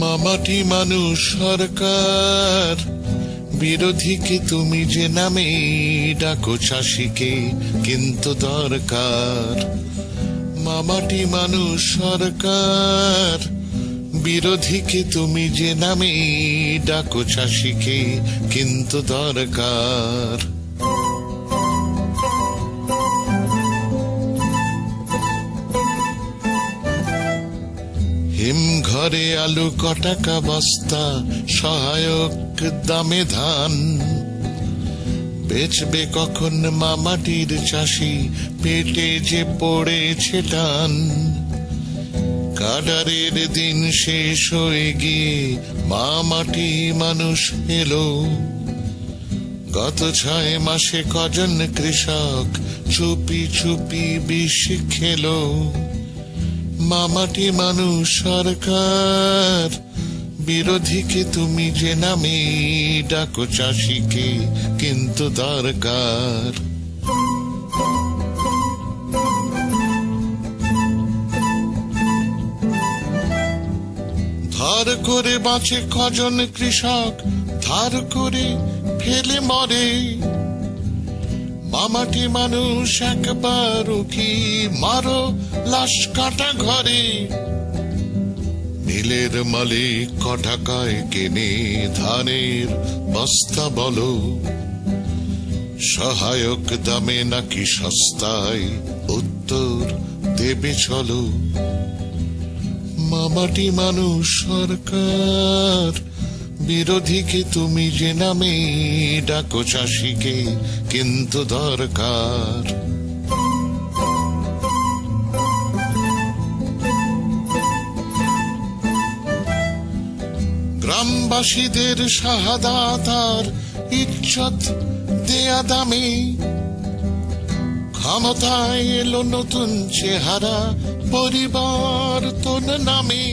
মামাটি মানুষ সরকার, বিরোধীকে তুমি যে নামে ডাকো চাষিকে কিন্তু দরকার। মামাটি মানুষ সরকার, বিরোধীকে তুমি যে নামে ডাকো চাষিকে কিন্তু দরকার। হিম ঘরে আলু কটাকা বস্তা, সহায়ক দামে ধান, বেচবে কখন মামাটির চাষি, পেটে যে পড়েছে টান। কাডারের দিন শেষ হয়ে গিয়ে মামাটি মানুষ এলো, গত 6 মাসে কজন কৃষক চুপি চুপি বিষ খেলো। মামাটি মানুষ সরকার, বিরোধীকে তুমি যে নামে ডাকো চাষিকে কিন্তু দরকার। ধার করে বাঁচে কজন কৃষক, ধার করে ফেলে মরে। মামাটি মানুষ একবার কি মারো লাশ কাটা ঘরে। নীলের মালিক কটাকায় কেনে ধানের বস্তা বলো, সহায়ক দামে নাকি সস্তায়, উত্তর দেবে চলো। মামাটি মানুষ সরকার, বিরোধীকে তুমি যে নামে ডাকো চাষিকে কিন্তু দরকার। গ্রামবাসীদের শাহাদাত আর ইজ্জত দেয়া দামে, ক্ষমতায় এলো নতুন চেহারা পরিবর্তন নামে।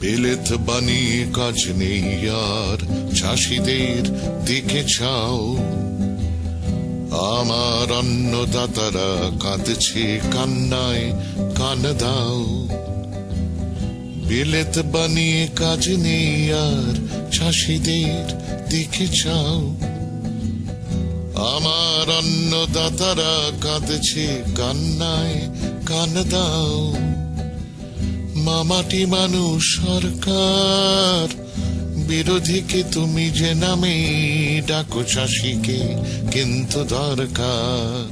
বিলেত বানিয়ে কাজ নেই আর চাষিদের দিকে চাও, আমার অন্নদাতারা কাঁদছে কান্নায় কান দাও। বিলেত বানিয়ে কাজ নেই আর চাষিদের দিকে চাও, আমার অন্নদাতারা কাঁদছে কান্নায় কান দাও। মামাটি মানুষ সরকার, বিরোধীকে তুমি যে নামে ডাকো চাষিকে কিন্তু দরকার।